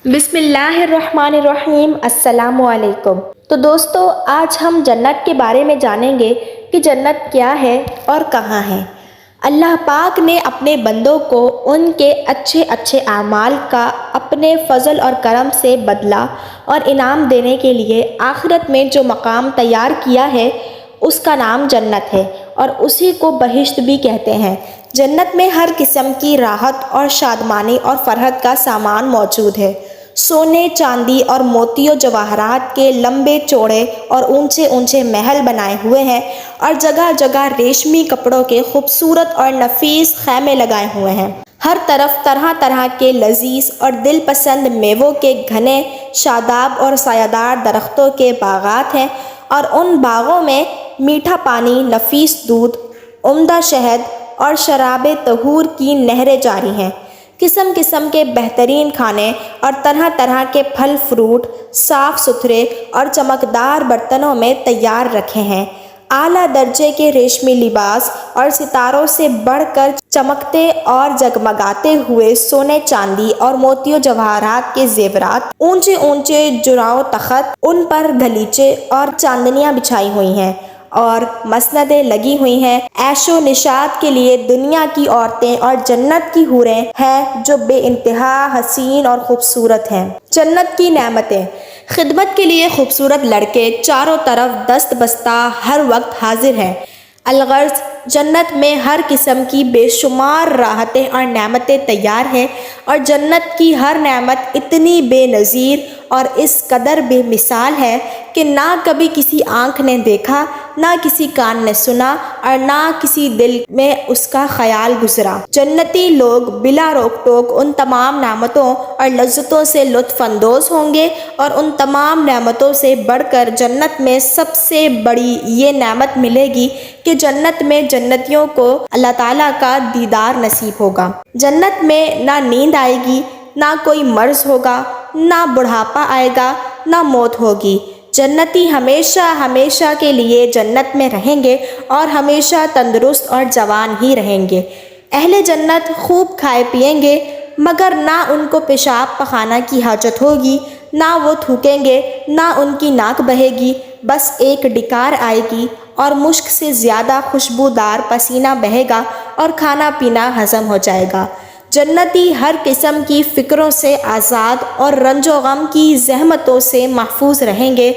بسم اللہ الرحمن الرحیم۔ السلام علیکم۔ تو دوستو، آج ہم جنت کے بارے میں جانیں گے کہ جنت کیا ہے اور کہاں ہے۔ اللہ پاک نے اپنے بندوں کو ان کے اچھے اچھے اعمال کا اپنے فضل اور کرم سے بدلہ اور انعام دینے کے لیے آخرت میں جو مقام تیار کیا ہے اس کا نام جنت ہے، اور اسی کو بہشت بھی کہتے ہیں۔ جنت میں ہر قسم کی راحت اور شادمانی اور فرحت کا سامان موجود ہے۔ سونے، چاندی اور موتیوں جواہرات کے لمبے چوڑے اور اونچے اونچے محل بنائے ہوئے ہیں، اور جگہ جگہ ریشمی کپڑوں کے خوبصورت اور نفیس خیمے لگائے ہوئے ہیں۔ ہر طرف طرح طرح کے لذیذ اور دل پسند میووں کے گھنے شاداب اور سایہ دار درختوں کے باغات ہیں، اور ان باغوں میں میٹھا پانی، نفیس دودھ، عمدہ شہد اور شراب طہور کی نہریں جاری ہیں۔ قسم قسم کے بہترین کھانے اور طرح طرح کے پھل فروٹ صاف ستھرے اور چمکدار برتنوں میں تیار رکھے ہیں۔ اعلیٰ درجے کے ریشمی لباس اور ستاروں سے بڑھ کر چمکتے اور جگمگاتے ہوئے سونے، چاندی اور موتیوں جواہرات کے زیورات، اونچے اونچے جراؤ تخت، ان پر گلیچے اور چاندنیاں بچھائی ہوئی ہیں اور مسندیں لگی ہوئی ہیں۔ عیش و نشاط کے لیے دنیا کی عورتیں اور جنت کی حوریں ہیں جو بے انتہا حسین اور خوبصورت ہیں۔ جنت کی نعمتیں: خدمت کے لیے خوبصورت لڑکے چاروں طرف دست بستہ ہر وقت حاضر ہیں۔ الغرض جنت میں ہر قسم کی بے شمار راحتیں اور نعمتیں تیار ہیں، اور جنت کی ہر نعمت اتنی بے نظیر اور اس قدر بے مثال ہے کہ نہ کبھی کسی آنکھ نے دیکھا، نہ کسی کان نے سنا، اور نہ کسی دل میں اس کا خیال گزرا۔ جنتی لوگ بلا روک ٹوک ان تمام نعمتوں اور لذتوں سے لطف اندوز ہوں گے، اور ان تمام نعمتوں سے بڑھ کر جنت میں سب سے بڑی یہ نعمت ملے گی کہ جنت میں جنتیوں کو اللہ تعالیٰ کا دیدار نصیب ہوگا۔ جنت میں نہ نیند آئے گی، نہ کوئی مرض ہوگا، نہ بڑھاپا آئے گا، نہ موت ہوگی۔ جنتی ہمیشہ ہمیشہ کے لیے جنت میں رہیں گے اور ہمیشہ تندرست اور جوان ہی رہیں گے۔ اہل جنت خوب کھائے پیئیں گے، مگر نہ ان کو پیشاب پخانہ کی حاجت ہوگی، نہ وہ تھوکیں گے، نہ ان کی ناک بہے گی۔ بس ایک ڈکار آئے گی اور مشک سے زیادہ خوشبودار پسینہ بہے گا اور کھانا پینا ہضم ہو جائے گا۔ جنتی ہر قسم کی فکروں سے آزاد اور رنج و غم کی زحمتوں سے محفوظ رہیں گے۔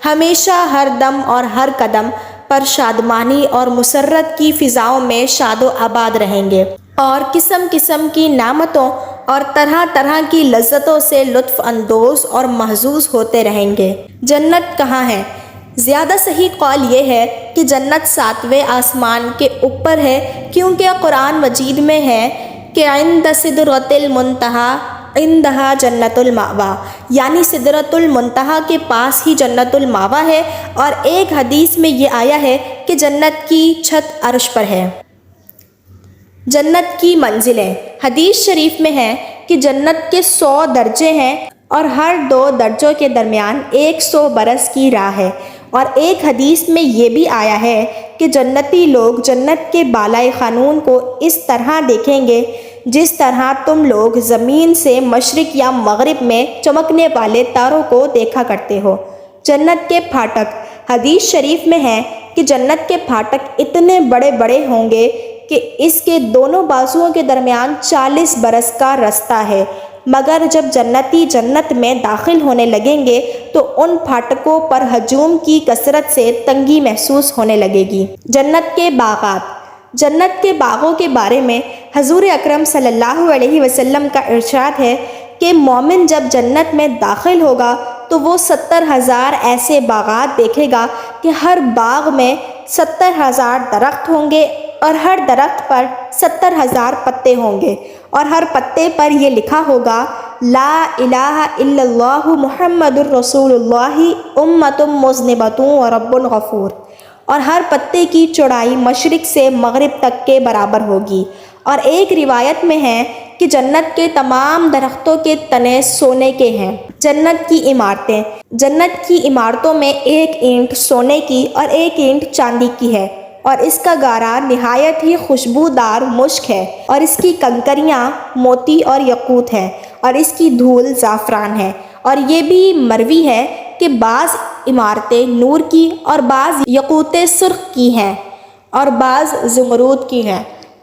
ہمیشہ ہر دم اور ہر قدم پر شادمانی اور مسرت کی فضاؤں میں شاد و آباد رہیں گے، اور قسم قسم کی نعمتوں اور طرح طرح کی لذتوں سے لطف اندوز اور محظوظ ہوتے رہیں گے۔ جنت کہاں ہے؟ زیادہ صحیح قول یہ ہے کہ جنت 7ویں آسمان کے اوپر ہے، کیونکہ قرآن مجید میں ہے کہ عند سدرۃ المنتہی عندہا جنت المأویٰ، یعنی سدرۃ المنتہی کے پاس ہی جنت المأویٰ ہے، اور ایک حدیث میں یہ آیا ہے کہ جنت کی چھت عرش پر ہے۔ جنت کی منزلیں: حدیث شریف میں ہے کہ جنت کے 100 درجے ہیں، اور ہر 2 درجوں کے درمیان 100 برس کی راہ ہے۔ اور ایک حدیث میں یہ بھی آیا ہے کہ جنتی لوگ جنت کے بالائے خانون کو اس طرح دیکھیں گے جس طرح تم لوگ زمین سے مشرق یا مغرب میں چمکنے والے تاروں کو دیکھا کرتے ہو۔ جنت کے پھاٹک: حدیث شریف میں ہے کہ جنت کے پھاٹک اتنے بڑے بڑے ہوں گے کہ اس کے دونوں بازوؤں کے درمیان 40 برس کا رستہ ہے، مگر جب جنتی جنت میں داخل ہونے لگیں گے تو ان پھاٹکوں پر ہجوم کی کثرت سے تنگی محسوس ہونے لگے گی۔ جنت کے باغات: جنت کے باغوں کے بارے میں حضور اکرم صلی اللہ علیہ وسلم کا ارشاد ہے کہ مومن جب جنت میں داخل ہوگا تو وہ 70,000 ایسے باغات دیکھے گا کہ ہر باغ میں 70,000 درخت ہوں گے، اور ہر درخت پر 70,000 پتے ہوں گے، اور ہر پتے پر یہ لکھا ہوگا لا الہ الا اللہ محمد الرسول اللہ امۃ مذنبۃ ورب غفور، اور ہر پتے کی چوڑائی مشرق سے مغرب تک کے برابر ہوگی۔ اور ایک روایت میں ہے کہ جنت کے تمام درختوں کے تنے سونے کے ہیں۔ جنت کی عمارتیں: جنت کی عمارتوں میں ایک اینٹ سونے کی اور ایک اینٹ چاندی کی ہے، اور اس کا گارا نہایت ہی خوشبودار مشک ہے، اور اس کی کنکریاں موتی اور یاقوت ہیں، اور اس کی دھول زعفران ہے۔ اور یہ بھی مروی ہے کہ بعض عمارتیں نور کی اور بعض یاقوت سرخ کی ہیں اور بعض زمرود کی ہیں۔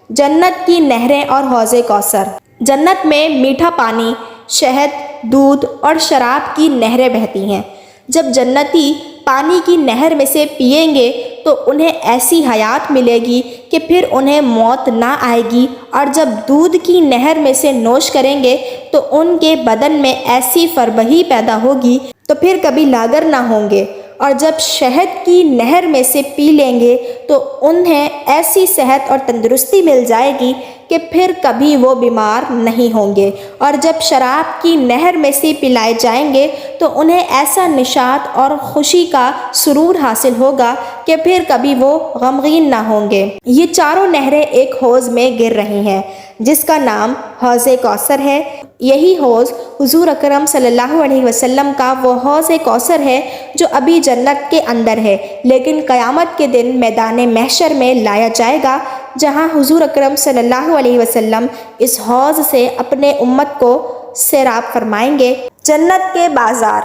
جنت کی نہریں اور حوض کوثر۔ جنت میں میٹھا پانی، شہد، دودھ اور شراب کی نہریں بہتی ہیں۔ جب جنتی پانی کی نہر میں سے پئیں گے تو انہیں ایسی حیات ملے گی کہ پھر انہیں موت نہ آئے گی، اور جب دودھ کی نہر میں سے نوش کریں گے تو ان کے بدن میں ایسی فربہی پیدا ہوگی تو پھر کبھی لاغر نہ ہوں گے، اور جب شہد کی نہر میں سے پی لیں گے تو انہیں ایسی صحت اور تندرستی مل جائے گی کہ پھر کبھی وہ بیمار نہیں ہوں گے، اور جب شراب کی نہر میں سے پلائے جائیں گے تو انہیں ایسا نشاط اور خوشی کا سرور حاصل ہوگا کہ پھر کبھی وہ غمگین نہ ہوں گے۔ یہ چاروں نہریں ایک حوض میں گر رہی ہیں جس کا نام حوض کوثر ہے۔ یہی حوض حضور اکرم صلی اللہ علیہ وسلم کا وہ حوض کوثر ہے جو ابھی جنت کے اندر ہے، لیکن قیامت کے دن میدان محشر میں لایا جائے گا، جہاں حضور اکرم صلی اللہ علیہ وسلم اس حوض سے اپنے امت کو سیراب فرمائیں گے۔ جنت کے بازار۔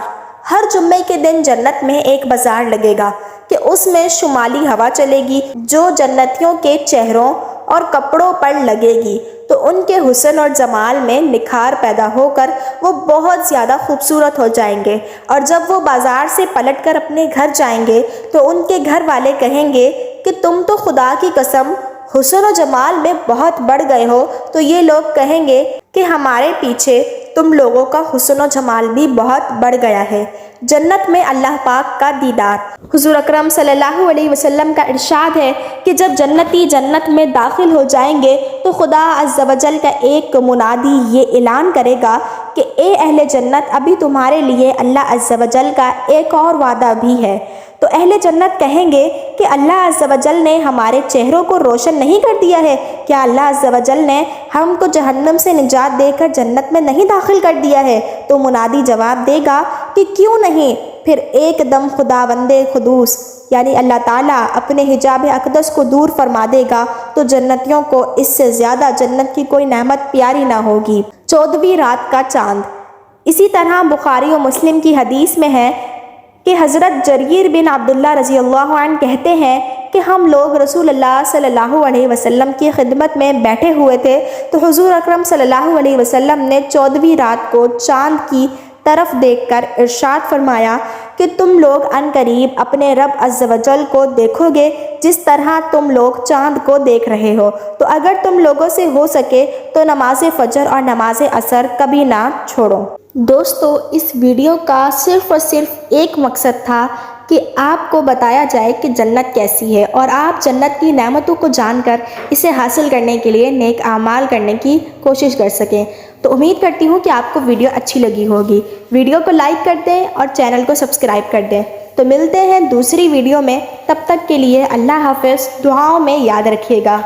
ہر جمعے کے دن جنت میں ایک بازار لگے گا کہ اس میں شمالی ہوا چلے گی جو جنتیوں کے چہروں اور کپڑوں پر لگے گی تو ان کے حسن اور جمال میں نکھار پیدا ہو کر وہ بہت زیادہ خوبصورت ہو جائیں گے، اور جب وہ بازار سے پلٹ کر اپنے گھر جائیں گے تو ان کے گھر والے کہیں گے کہ تم تو خدا کی قسم حسن و جمال میں بہت بڑھ گئے ہو، تو یہ لوگ کہیں گے کہ ہمارے پیچھے تم لوگوں کا حسن و جمال بھی بہت بڑھ گیا ہے۔ جنت میں اللہ پاک کا دیدار۔ حضور اکرم صلی اللہ علیہ وسلم کا ارشاد ہے کہ جب جنتی جنت میں داخل ہو جائیں گے تو خدا عز و جل کا ایک منادی یہ اعلان کرے گا کہ اے اہل جنت، ابھی تمہارے لیے اللہ عز و جل کا ایک اور وعدہ بھی ہے۔ تو اہل جنت کہیں گے کہ اللہ عز و جل نے ہمارے چہروں کو روشن نہیں کر دیا ہے؟ کیا اللہ عز و جل نے ہم کو جہنم سے نجات دے کر جنت میں نہیں داخل کر دیا ہے؟ تو منادی جواب دے گا کہ کیوں نہیں؟ پھر ایک دم خداوند قدوس یعنی اللہ تعالیٰ اپنے حجاب اقدس کو دور فرما دے گا تو جنتیوں کو اس سے زیادہ جنت کی کوئی نعمت پیاری نہ ہوگی۔ 14ویں رات کا چاند۔ اسی طرح بخاری و مسلم کی حدیث میں ہے کہ حضرت جریر بن عبداللہ رضی اللہ عنہ کہتے ہیں کہ ہم لوگ رسول اللہ صلی اللہ علیہ وسلم کی خدمت میں بیٹھے ہوئے تھے تو حضور اکرم صلی اللہ علیہ وسلم نے 14ویں رات کو چاند کی طرف دیکھ کر ارشاد فرمایا کہ تم لوگ عن قریب اپنے رب عز و جل کو دیکھو گے جس طرح تم لوگ چاند کو دیکھ رہے ہو، تو اگر تم لوگوں سے ہو سکے تو نماز فجر اور نماز عصر کبھی نہ چھوڑو۔ دوستو، اس ویڈیو کا صرف اور صرف ایک مقصد تھا کہ آپ کو بتایا جائے کہ جنت کیسی ہے اور آپ جنت کی نعمتوں کو جان کر اسے حاصل کرنے کے لیے نیک اعمال کرنے کی کوشش کر سکیں۔ تو امید کرتی ہوں کہ آپ کو ویڈیو اچھی لگی ہوگی۔ ویڈیو کو لائک کر دیں اور چینل کو سبسکرائب کر دیں۔ تو ملتے ہیں دوسری ویڈیو میں، تب تک کے لیے اللہ حافظ، دعاؤں میں یاد رکھیے گا۔